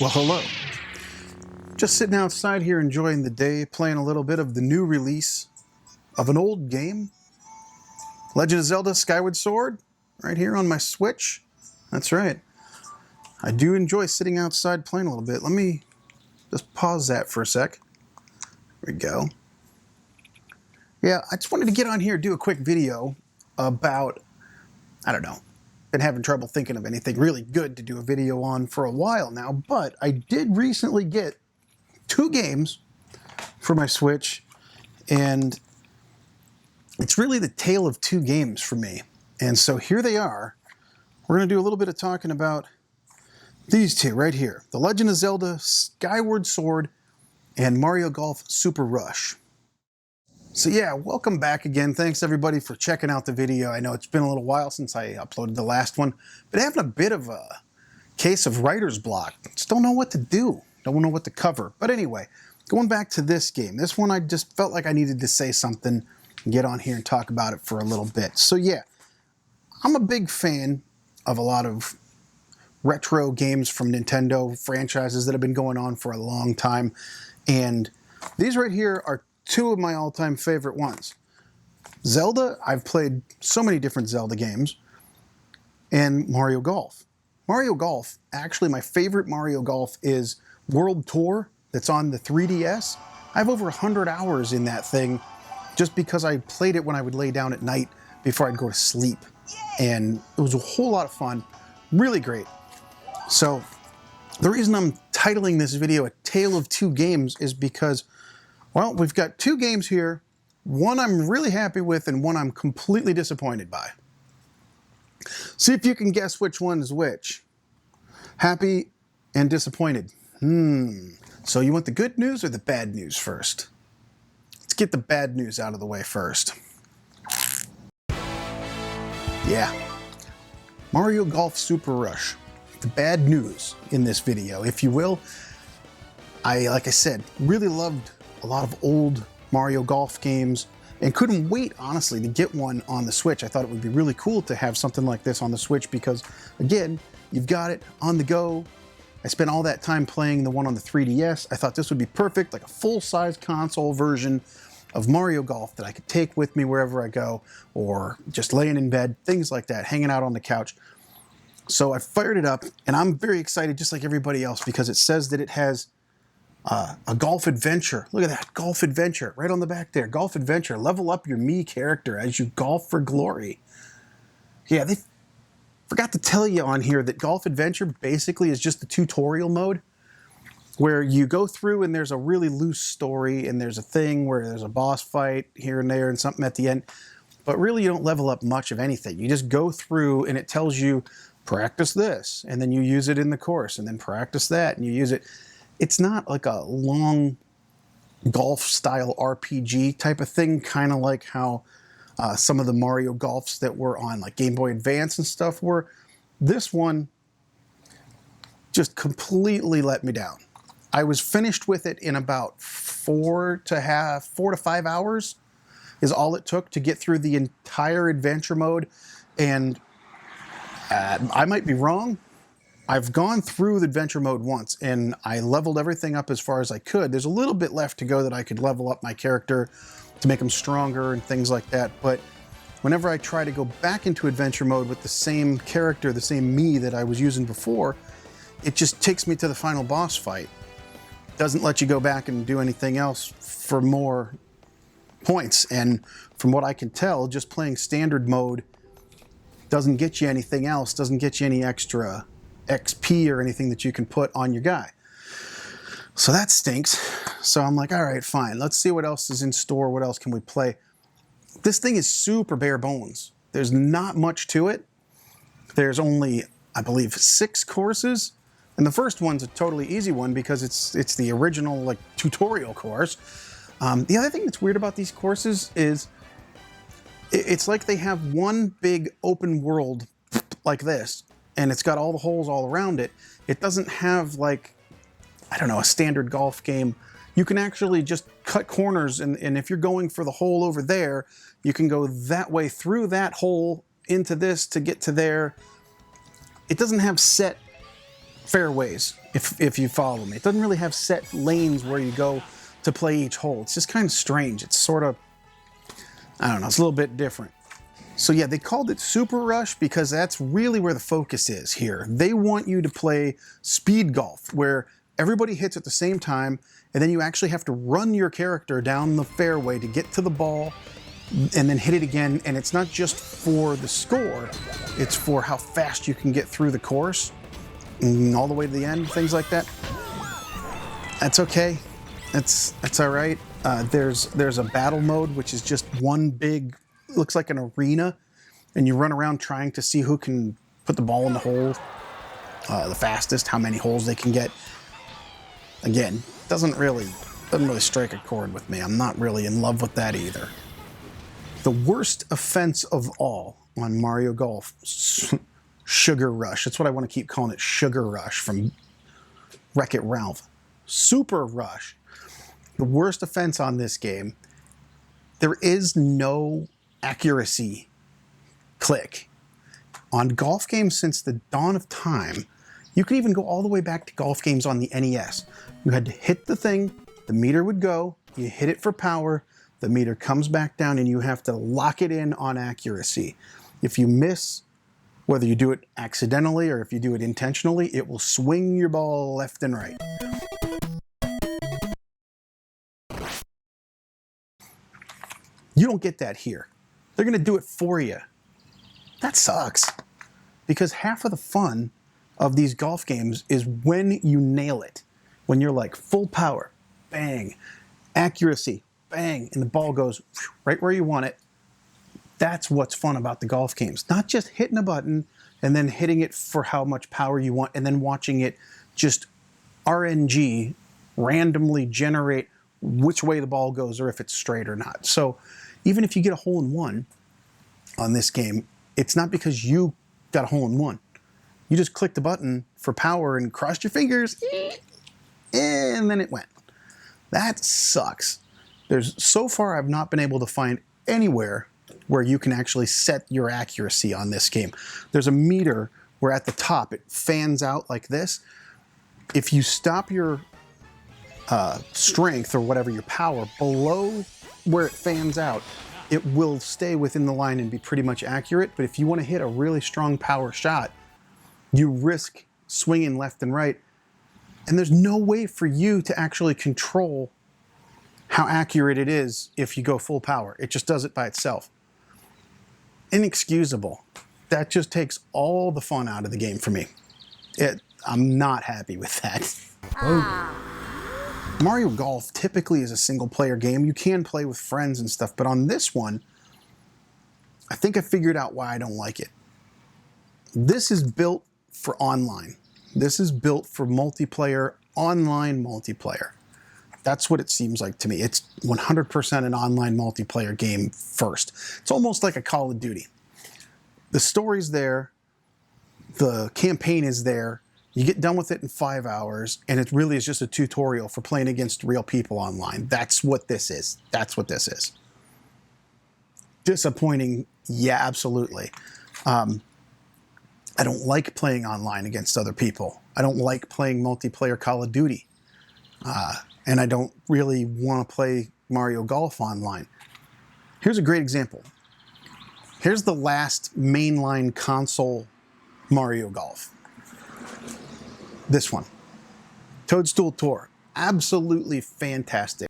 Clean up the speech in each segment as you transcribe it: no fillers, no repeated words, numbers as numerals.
Well, hello. Just sitting outside here enjoying the day, playing a little bit of the new release of an old game, Legend of Zelda Skyward Sword, right here on my Switch. That's right. I do enjoy sitting outside playing a little bit. Let me just pause that for a sec. There we go. Yeah, I just wanted to get on here and do a quick video about, I don't know, been having trouble thinking of anything really good to do a video on for a while now, but I did recently get 2 games for my Switch, and it's really the tale of 2 games for me. And so here they are. We're going to do a little bit of talking about these 2 right here. The Legend of Zelda Skyward Sword and Mario Golf Super Rush. So yeah, welcome back again. Thanks everybody for checking out the video. I know it's been a little while since I uploaded the last one, but having a bit of a case of writer's block. Just don't know what to do. Don't know what to cover. But anyway, going back to this game. This one I just felt like I needed to say something and get on here and talk about it for a little bit. So yeah, I'm a big fan of a lot of retro games from Nintendo franchises that have been going on for a long time. And these right here are 2 of my all-time favorite ones. Zelda, I've played so many different Zelda games, and Mario Golf. Mario Golf, actually my favorite Mario Golf is World Tour that's on the 3DS. I have over 100 hours in that thing just because I played it when I would lay down at night before I'd go to sleep. And it was a whole lot of fun, really great. So the reason I'm titling this video A Tale of 2 Games is because, well, we've got 2 games here. One I'm really happy with and one I'm completely disappointed by. See if you can guess which one is which. Happy and disappointed. So you want the good news or the bad news first? Let's get the bad news out of the way first. Yeah. Mario Golf Super Rush. The bad news in this video, if you will. Like I said, really loved a lot of old Mario Golf games and couldn't wait, honestly, to get one on the Switch. I thought it would be really cool to have something like this on the Switch because, again, you've got it on the go. I spent all that time playing the one on the 3DS. I thought this would be perfect, like a full-size console version of Mario Golf that I could take with me wherever I go, or just laying in bed, things like that, hanging out on the couch. So I fired it up, and I'm very excited, just like everybody else, because it says that it has a golf adventure. Look at that, golf adventure, right on the back there. Golf adventure, level up your Mii character as you golf for glory. Yeah, they forgot to tell you on here that golf adventure basically is just the tutorial mode, where you go through and there's a really loose story and there's a thing where there's a boss fight here and there and something at the end. But really you don't level up much of anything. You just go through and it tells you, practice this, and then you use it in the course, and then practice that, and you use it. It's not like a long golf-style RPG type of thing, kind of like how some of the Mario Golfs that were on like Game Boy Advance and stuff were. This one just completely let me down. I was finished with it in about 4 to 5 hours is all it took to get through the entire adventure mode, and I might be wrong. I've gone through the adventure mode once and I leveled everything up as far as I could. There's a little bit left to go that I could level up my character to make him stronger and things like that. But whenever I try to go back into adventure mode with the same character, the same me that I was using before, it just takes me to the final boss fight. Doesn't let you go back and do anything else for more points. And from what I can tell, just playing standard mode doesn't get you anything else, doesn't get you any extra XP or anything that you can put on your guy. So that stinks. So I'm like, all right, fine. Let's see what else is in store. What else can we play? This thing is super bare bones. There's not much to it. There's only, I believe, 6 courses. And the first one's a totally easy one because it's the original like tutorial course. The other thing that's weird about these courses is it's like they have one big open world like this, and it's got all the holes all around it. It doesn't have like, I don't know, a standard golf game. You can actually just cut corners, and if you're going for the hole over there, you can go that way through that hole into this to get to there. It doesn't have set fairways, if you follow me. It doesn't really have set lanes where you go to play each hole. It's just kind of strange. It's sort of, I don't know, it's a little bit different. So yeah, they called it Super Rush because that's really where the focus is here. They want you to play speed golf, where everybody hits at the same time, and then you actually have to run your character down the fairway to get to the ball and then hit it again. And it's not just for the score, it's for how fast you can get through the course and all the way to the end, things like that. That's okay. That's all right. There's a battle mode, which is just one big, looks like an arena, and you run around trying to see who can put the ball in the hole the fastest, how many holes they can get. Again, doesn't really strike a chord with me. I'm not really in love with that either. The worst offense of all on Mario Golf, Sugar Rush. That's what I want to keep calling it, Sugar Rush from Wreck-It Ralph. Super Rush. The worst offense on this game, there is no accuracy click. On golf games since the dawn of time, you could even go all the way back to golf games on the NES. You had to hit the thing, the meter would go, you hit it for power, the meter comes back down, and you have to lock it in on accuracy. If you miss, whether you do it accidentally or if you do it intentionally, it will swing your ball left and right. You don't get that here. They're going to do it for you. That sucks. Because half of the fun of these golf games is when you nail it. When you're like full power, bang, accuracy, bang, and the ball goes right where you want it. That's what's fun about the golf games. Not just hitting a button and then hitting it for how much power you want and then watching it just RNG, randomly generate which way the ball goes or if it's straight or not. So even if you get a hole-in-one on this game, it's not because you got a hole-in-one. You just clicked the button for power and crossed your fingers, and then it went. That sucks. So far, I've not been able to find anywhere where you can actually set your accuracy on this game. There's a meter where at the top it fans out like this. If you stop your strength or whatever, your power, below where it fans out, it will stay within the line and be pretty much accurate. But if you want to hit a really strong power shot, you risk swinging left and right. And there's no way for you to actually control how accurate it is if you go full power. It just does it by itself. Inexcusable. That just takes all the fun out of the game for me. I'm not happy with that. Mario Golf typically is a single player game. You can play with friends and stuff, but on this one, I think I figured out why I don't like it. This is built for online. This is built for multiplayer, online multiplayer. That's what it seems like to me. It's 100% an online multiplayer game first. It's almost like a Call of Duty. The story's there, the campaign is there, you get done with it in 5 hours, and it really is just a tutorial for playing against real people online. That's what this is. That's what this is. Disappointing? Yeah, absolutely. I don't like playing online against other people. I don't like playing multiplayer Call of Duty. And I don't really want to play Mario Golf online. Here's a great example. Here's the last mainline console Mario Golf. This one, Toadstool Tour, absolutely fantastic.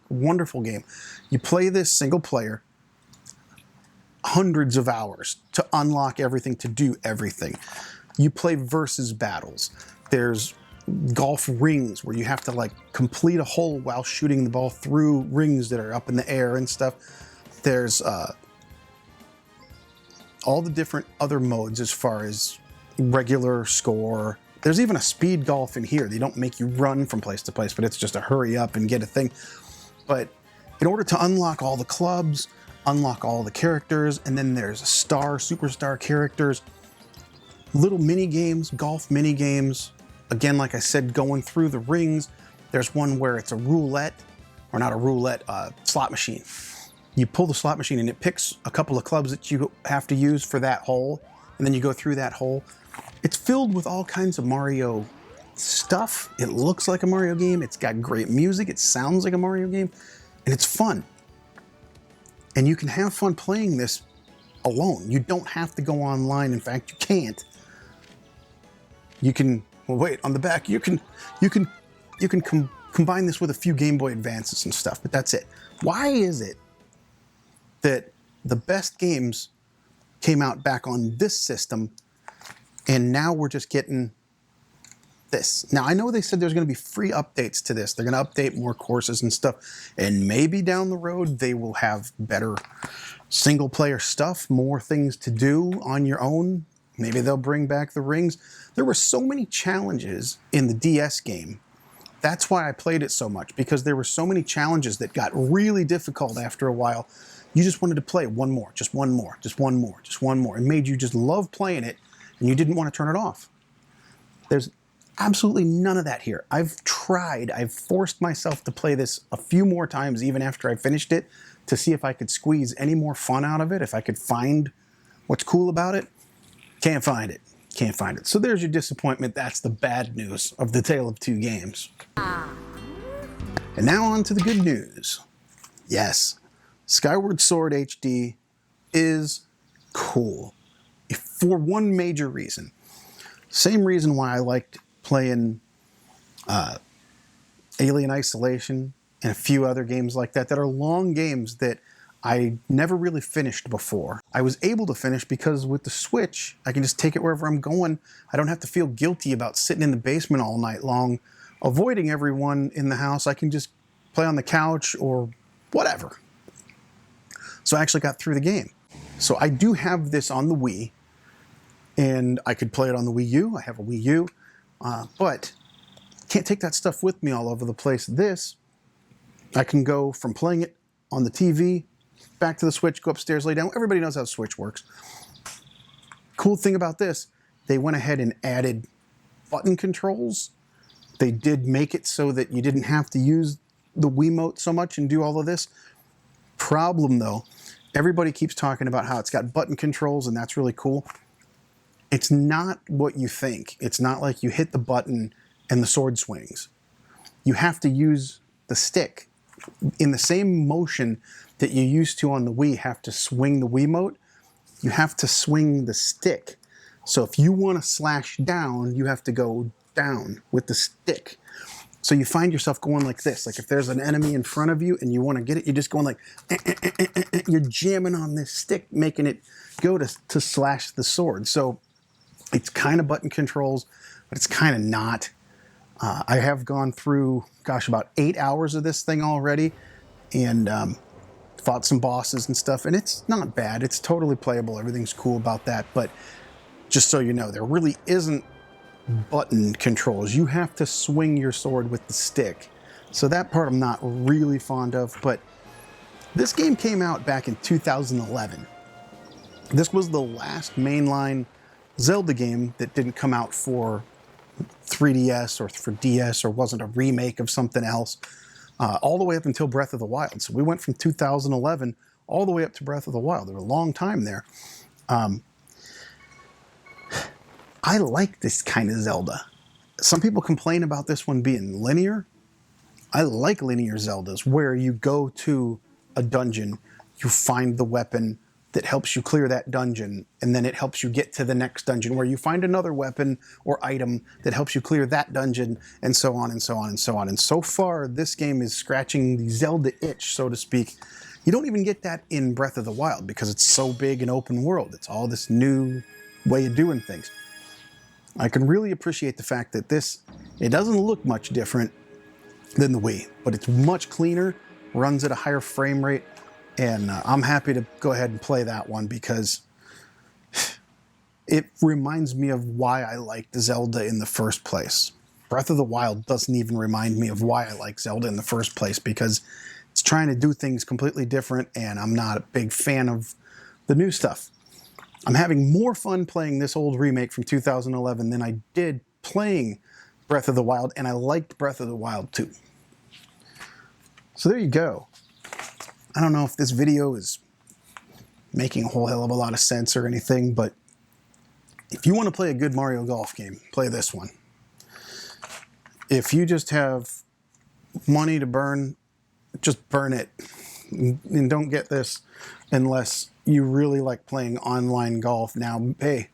Wonderful game. You play this single player, hundreds of hours to unlock everything, to do everything. You play versus battles. There's golf rings where you have to like complete a hole while shooting the ball through rings that are up in the air and stuff. There's all the different other modes as far as regular score. There's even a speed golf in here. They don't make you run from place to place, but it's just a hurry up and get a thing. But in order to unlock all the clubs, unlock all the characters, and then there's superstar characters, little mini games, golf mini games. Again, like I said, going through the rings. There's one where it's a roulette, or not a roulette, slot machine. you pull the slot machine and it picks a couple of clubs that you have to use for that hole, and then you go through that hole. It's filled with all kinds of Mario stuff. It looks like a Mario game. It's got great music. It sounds like a Mario game, and it's fun. And you can have fun playing this alone. You don't have to go online. In fact, you can't. You can, well, wait, on the back, you can combine this with a few Game Boy Advances and stuff, but that's it. Why is it that the best games came out back on this system, and now we're just getting this? Now, I know they said there's going to be free updates to this. They're going to update more courses and stuff, and maybe down the road they will have better single-player stuff, more things to do on your own. Maybe they'll bring back the rings. There were so many challenges in the DS game. That's why I played it so much, because there were so many challenges that got really difficult after a while. You just wanted to play one more, just one more, just one more, just one more. It made you just love playing it, and you didn't want to turn it off. There's absolutely none of that here. I've tried, I've forced myself to play this a few more times even after I finished it to see if I could squeeze any more fun out of it, if I could find what's cool about it. Can't find it. Can't find it. So there's your disappointment. That's the bad news of the Tale of Two Games. And now on to the good news. Yes, Skyward Sword HD is cool for one major reason. Same reason why I liked playing Alien Isolation and a few other games like that that are long games that I never really finished before. I was able to finish because with the Switch, I can just take it wherever I'm going. I don't have to feel guilty about sitting in the basement all night long, avoiding everyone in the house. I can just play on the couch or whatever. So I actually got through the game. So I do have this on the Wii, and I could play it on the Wii U. I have a Wii U, but can't take that stuff with me all over the place. This, I can go from playing it on the TV, back to the Switch, go upstairs, lay down. Everybody knows how the Switch works. Cool thing about this, they went ahead and added button controls. They did make it so that you didn't have to use the Wiimote so much and do all of this. Problem though, everybody keeps talking about how it's got button controls and that's really cool. It's not what you think. It's not like you hit the button and the sword swings. You have to use the stick in the same motion that you used to on the Wii. Have to swing the Wiimote. You have to swing the stick. So if you want to slash down, you have to go down with the stick. So you find yourself going like this. Like if there's an enemy in front of you and you want to get it, you're just going like, you're jamming on this stick, making it go to slash the sword. So it's kind of button controls, but it's kind of not. I have gone through, gosh, about 8 hours of this thing already, and fought some bosses and stuff, and it's not bad. It's totally playable. Everything's cool about that, but just so you know, there really isn't button controls. You have to swing your sword with the stick. So that part I'm not really fond of, but this game came out back in 2011. This was the last mainline Zelda game that didn't come out for 3DS or for DS or wasn't a remake of something else, all the way up until Breath of the Wild. So we went from 2011 all the way up to Breath of the Wild. There was a long time there. I like this kind of Zelda. Some people complain about this one being linear. I like linear Zeldas where you go to a dungeon, you find the weapon that helps you clear that dungeon, and then it helps you get to the next dungeon where you find another weapon or item that helps you clear that dungeon, and so on and so on and so on. And so far, this game is scratching the Zelda itch, so to speak. You don't even get that in Breath of the Wild because it's so big and open world. It's all this new way of doing things. I can really appreciate the fact that it doesn't look much different than the Wii, but it's much cleaner, runs at a higher frame rate, and I'm happy to go ahead and play that one because it reminds me of why I liked Zelda in the first place. Breath of the Wild doesn't even remind me of why I like Zelda in the first place because it's trying to do things completely different, and I'm not a big fan of the new stuff. I'm having more fun playing this old remake from 2011 than I did playing Breath of the Wild, and I liked Breath of the Wild too. So there you go. I don't know if this video is making a whole hell of a lot of sense or anything, but if you want to play a good Mario Golf game, play this one. If you just have money to burn, just burn it. And don't get this unless you really like playing online golf. Now, hey,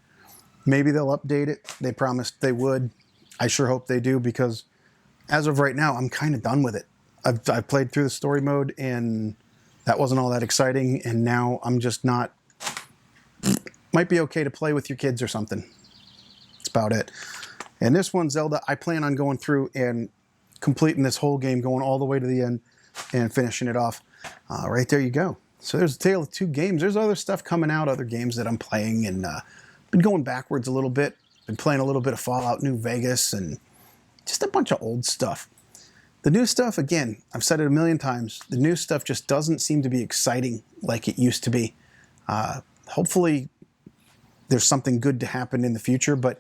maybe they'll update it. They promised they would. I sure hope they do, because as of right now, I'm kind of done with it. I've played through the story mode, and that wasn't all that exciting, and now I'm just not... Might be okay to play with your kids or something. That's about it. And this one, Zelda, I plan on going through and completing this whole game, going all the way to the end and finishing it off. Right there you go. So there's a tale of two games. There's other stuff coming out, other games that I'm playing, and been going backwards a little bit. Been playing a little bit of Fallout New Vegas and just a bunch of old stuff. The new stuff, again, I've said it a million times, the new stuff just doesn't seem to be exciting like it used to be. Hopefully there's something good to happen in the future, but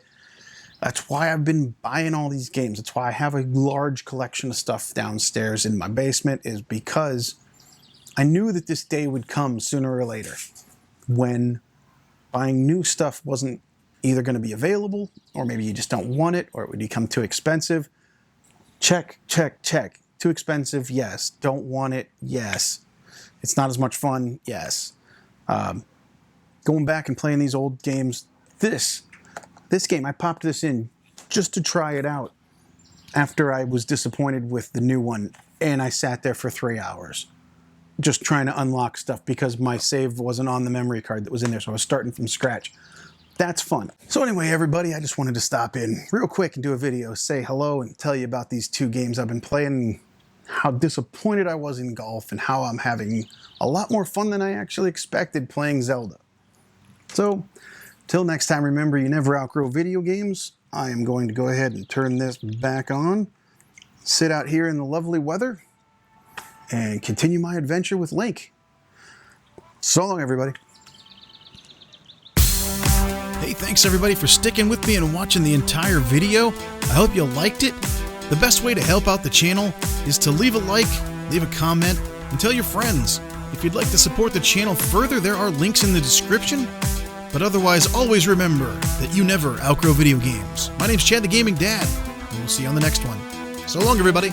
that's why I've been buying all these games. That's why I have a large collection of stuff downstairs in my basement, is because I knew that this day would come sooner or later when buying new stuff wasn't either going to be available, or maybe you just don't want it, or it would become too expensive. Check, check, check. Too expensive? Yes. Don't want it? Yes. It's not as much fun? Yes. Going back and playing these old games, this game, I popped this in just to try it out after I was disappointed with the new one, and I sat there for 3 hours just trying to unlock stuff because my save wasn't on the memory card that was in there, so I was starting from scratch. That's fun. So anyway, everybody, I just wanted to stop in real quick and do a video, say hello, and tell you about these two games I've been playing, how disappointed I was in golf, and how I'm having a lot more fun than I actually expected playing Zelda. So, till next time, remember, you never outgrow video games. I am going to go ahead and turn this back on, sit out here in the lovely weather, and continue my adventure with Link. So long, everybody. Hey, thanks everybody for sticking with me and watching the entire video. I hope you liked it. The best way to help out the channel is to leave a like, leave a comment, and tell your friends. If you'd like to support the channel further, there are links in the description. But otherwise, always remember that you never outgrow video games. My name's Chad the Gaming Dad, and we'll see you on the next one. So long, everybody.